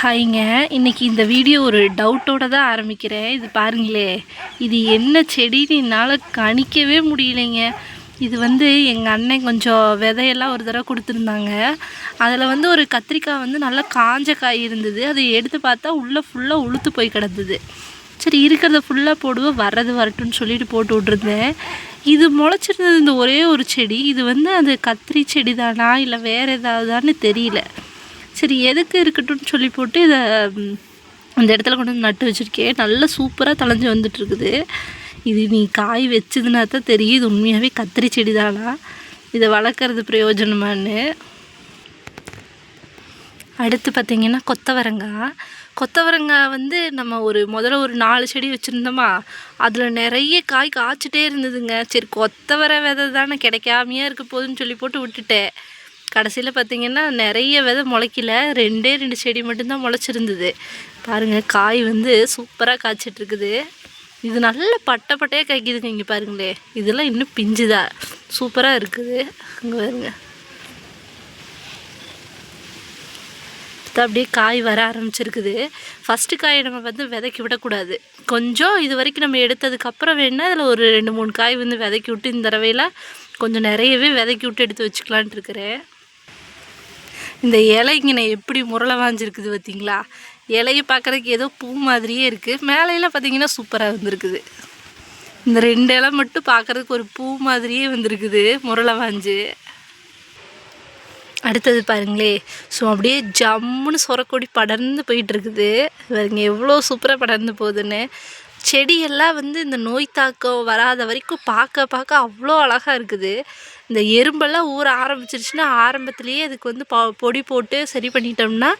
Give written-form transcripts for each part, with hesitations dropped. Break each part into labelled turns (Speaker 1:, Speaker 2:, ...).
Speaker 1: ஹாய்ங்க. இன்றைக்கி இந்த வீடியோ ஒரு டவுட்டோடு தான் ஆரம்பிக்கிறேன். இது பாருங்களே, இது என்ன செடின்னு என்னால் கணிக்கவே முடியலைங்க. இது எங்கள் அண்ணன் கொஞ்சம் விதையெல்லாம் ஒரு தடவை கொடுத்துருந்தாங்க. அதில் ஒரு கத்திரிக்காய் நல்லா காஞ்ச காய் இருந்தது. அதை எடுத்து பார்த்தா உள்ளே ஃபுல்லாக உளுத்து போய் கிடந்தது. சரி, இருக்கிறத ஃபுல்லாக போடுவோம், வர்றது வரட்டும்னு சொல்லிட்டு போட்டு விட்ருந்தேன். இது முளைச்சிருந்தது இந்த ஒரே ஒரு செடி. இது அது கத்திரி செடி தானா இல்லை வேறு ஏதாவதான்னு தெரியல. சரி, எதுக்கு இருக்கட்டும்னு சொல்லி போட்டு இதை அந்த இடத்துல கொண்டு வந்து நட்டு வச்சுருக்கேன். நல்லா சூப்பராக தளைஞ்சு வந்துட்டுருக்குது. இது நீ காய் வச்சதுன்னா தான் தெரியும் இது உண்மையாகவே கத்திரி செடி தானா, இதை வளர்க்குறது பிரயோஜனமானு. அடுத்து பார்த்திங்கன்னா கொத்தவரங்காய் நம்ம முதல்ல ஒரு 4 செடி வச்சுருந்தோமா, அதில் நிறைய காய் காய்ச்சிட்டே இருந்ததுங்க. சரி, கொத்தவரை விதை தானே கிடைக்காமையே இருக்க போகுதுன்னு சொல்லி போட்டு விட்டுட்டேன். கடைசியில் பார்த்திங்கன்னா நிறைய விதை முளைக்கல, 2 செடி மட்டும்தான் முளைச்சிருந்தது. பாருங்கள், காய் சூப்பராக காய்ச்சிட்ருக்குது. இது நல்ல பட்டையாக காய்க்குதுங்க. இங்கே பாருங்களே, இதெல்லாம் இன்னும் பிஞ்சுதான் சூப்பராக இருக்குது. அங்கே பாருங்க, அப்படியே காய் வர ஆரம்பிச்சிருக்குது. ஃபஸ்ட்டு காயை நம்ம விதைக்கி விடக்கூடாது. கொஞ்சம் இது வரைக்கும் நம்ம எடுத்ததுக்கப்புறம் வேணால் அதில் ஒரு 2-3 காய் விதைக்கி விட்டு இந்த தடவையில் கொஞ்சம் நிறையவே விதைக்கி விட்டு எடுத்து வச்சுக்கலான்ட்டு இருக்கிறேன். இந்த இலைங்கினை எப்படி முரளை வாஞ்சிருக்குது பார்த்திங்களா? இலையை பார்க்குறதுக்கு ஏதோ பூ மாதிரியே இருக்குது. மேலையெல்லாம் பார்த்திங்கன்னா சூப்பராக வந்திருக்குது. இந்த 2 இலை மட்டும் பார்க்குறதுக்கு ஒரு பூ மாதிரியே வந்திருக்குது, முரளை வாஞ்சு. அடுத்தது பாருங்களே, ஸோ அப்படியே ஜம்முன்னு சொரக்கொடி படர்ந்து போயிட்டுருக்குது. பாருங்க எவ்வளோ சூப்பராக படர்ந்து போகுதுன்னு. செடியெல்லாம் இந்த நோய் தாக்கம் வராத வரைக்கும் பார்க்க அவ்வளோ அழகாக இருக்குது. இந்த எறும்பெல்லாம் ஊற ஆரம்பிச்சிருச்சுன்னா ஆரம்பத்துலேயே அதுக்கு பொடி போட்டு சரி பண்ணிட்டோம்னா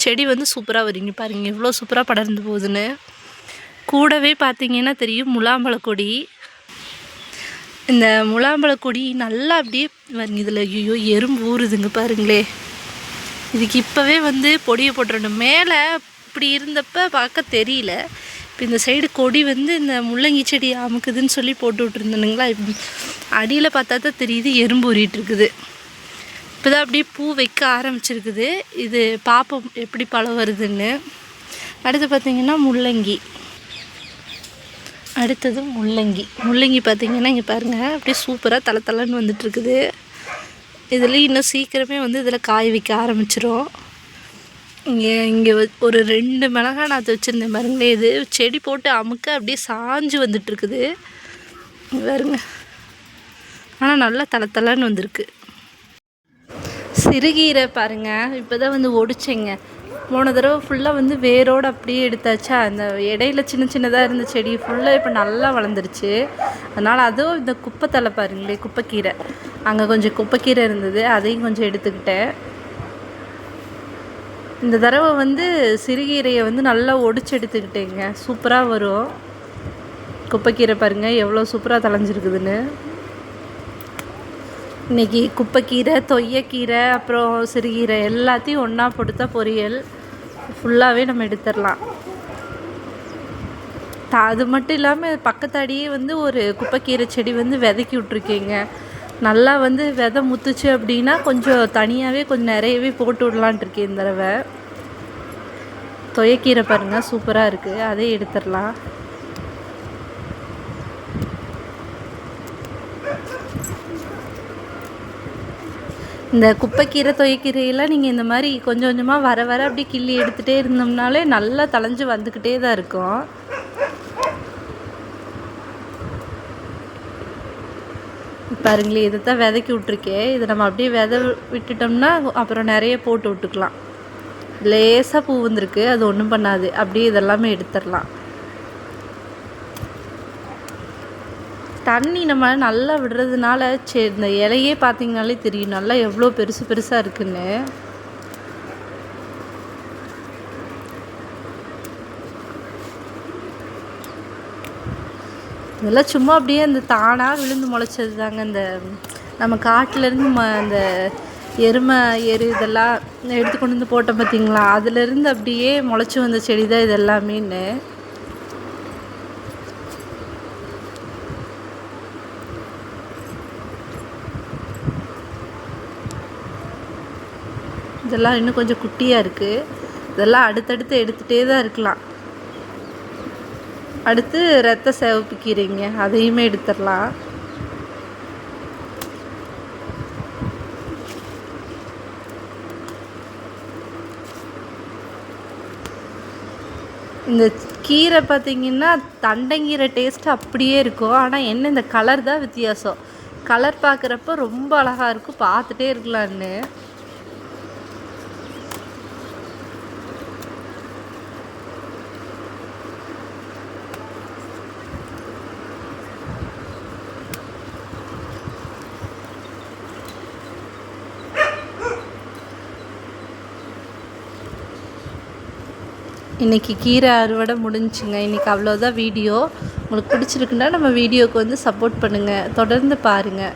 Speaker 1: செடி சூப்பராக வருங்க. பாருங்கள் எவ்வளோ சூப்பராக படர்ந்து போகுதுன்னு. கூடவே பார்த்திங்கன்னா தெரியும் முலாம்பழக்கொடி. இந்த முலாம்பழக்கொடி நல்லா அப்படியே வருங்க. இதில் ஐயோ எறும்பு ஊறுதுங்க பாருங்களே. இதுக்கு இப்போவே பொடியை போட்டுறணும். மேலே இப்படி இருந்தப்போ பார்க்க தெரியல. இப்போ இந்த சைடு கொடி இந்த முள்ளங்கி செடி அமுக்குதுன்னு சொல்லி போட்டு விட்டுருந்தனுங்களா, அடியில் பார்த்தா தான் தெரியுது எறும்பு ஊறிட்டுருக்குது. இப்போ தான் அப்படியே பூ வைக்க ஆரம்பிச்சிருக்குது. இது பார்ப்போம் எப்படி பழம் வருதுன்னு. அடுத்து பார்த்திங்கன்னா முள்ளங்கி. அடுத்தது முள்ளங்கி பார்த்திங்கன்னா இங்கே பாருங்கள், அப்படியே சூப்பராக தலை வந்துட்டுருக்குது. இதுலேயும் இன்னும் சீக்கிரமே இதில் காய் வைக்க ஆரம்பிச்சிரும். இங்கே ஒரு 2 மிளகாய் நாற்று வச்சுருந்தேன் பாருங்களேன். இது செடி போட்டு அமுக்க அப்படியே சாஞ்சு வந்துட்டுருக்குது பாருங்க. ஆனால் நல்லா தலை வந்திருக்கு. சிறுகீரை பாருங்கள், இப்போ தான் ஒடிச்சேங்க. போன தடவை ஃபுல்லாக வேரோடு அப்படியே எடுத்தாச்சா, அந்த இடையில சின்னதாக இருந்த செடி ஃபுல்லாக இப்போ நல்லா வளர்ந்துருச்சு. அதனால் அதுவும் இந்த குப்பைத்தலை பாருங்களே, குப்பைக்கீரை, அங்கே கொஞ்சம் குப்பைக்கீரை இருந்தது, அதையும் கொஞ்சம் எடுத்துக்கிட்டேன். இந்த தடவை சிறுகீரையை நல்லா ஒடிச்சு எடுத்துக்கிட்டேங்க. சூப்பராக வரும். குப்பைக்கீரை பாருங்கள் எவ்வளோ சூப்பராக தளைஞ்சிருக்குதுன்னு. இன்றைக்கி குப்பைக்கீரை, தொய்யக்கீரை, அப்புறம் சிறுகீரை எல்லாத்தையும் ஒன்றா போட்டு பொரியல் ஃபுல்லாகவே நம்ம எடுத்துடலாம். அது மட்டும் இல்லாமல் பக்கத்தாடியே ஒரு குப்பைக்கீரை செடி விதைக்கி விட்ருக்கேங்க. நல்லா விதை முத்துச்சு அப்படின்னா கொஞ்சம் தனியாகவே கொஞ்சம் நிறையவே போட்டு விடலான்ட்டு இருக்கேன். இந்த தடவை தொய்யக்கீரை பாருங்கள் சூப்பராக இருக்குது, அதே எடுத்துடலாம். இந்த குப்பைக்கீரை, தொய்யக்கீரையெல்லாம் நீங்கள் இந்த மாதிரி கொஞ்சம் கொஞ்சமாக வர அப்படியே கிள்ளி எடுத்துகிட்டே இருந்தோம்னாலே நல்லா தளைஞ்சு வந்துக்கிட்டே தான் இருக்கும். பாருங்களே, இதை தான் விதைக்கி விட்ருக்கேன். இதை நம்ம அப்படியே விதை விட்டுட்டோம்னா அப்புறம் நிறைய போட்டு விட்டுக்கலாம். லேசாக பூ வந்திருக்கு, அது ஒன்றும் பண்ணாது. அப்படியே இதெல்லாமே எடுத்துடலாம். தண்ணி நம்ம நல்லா விடுறதுனால சரி, இந்த இலையே பார்த்திங்கனாலே தெரியும் நல்லா எவ்வளோ பெருசாக இருக்குன்னு. இதெல்லாம் சும்மா அப்படியே அந்த தானாக விழுந்து முளைச்சது தாங்க. இந்த நம்ம காட்டிலேருந்து அந்த எரு இதெல்லாம் எடுத்து கொண்டு போட்டோம் பார்த்திங்களா, அதுலேருந்து அப்படியே முளைச்சி வந்த செடி தான் இது எல்லாமேன்னு. இதெல்லாம் இன்னும் கொஞ்சம் குட்டியாக இருக்குது. இதெல்லாம் அடுத்தடுத்து எடுத்துகிட்டே தான் இருக்கலாம். அடுத்து ரத்த சிவப்பு கீரைங்க, அதையுமே எடுத்துடலாம். இந்த கீரை பார்த்திங்கன்னா தண்டங்கீரை டேஸ்ட்டு அப்படியே இருக்கும். ஆனால் என்ன இந்த கலர் தான் வித்தியாசம். கலர் பார்க்குறப்ப ரொம்ப அழகாக இருக்கும், பார்த்துட்டே இருக்கலான்னு. இன்றைக்கி கீரை அறுவடை முடிஞ்சுங்க. இன்றைக்கி அவ்வளோதான் வீடியோ. உங்களுக்கு பிடிச்சிருக்குன்னா நம்ம வீடியோவுக்கு வந்து சப்போர்ட் பண்ணுங்கள், தொடர்ந்து பாருங்கள்.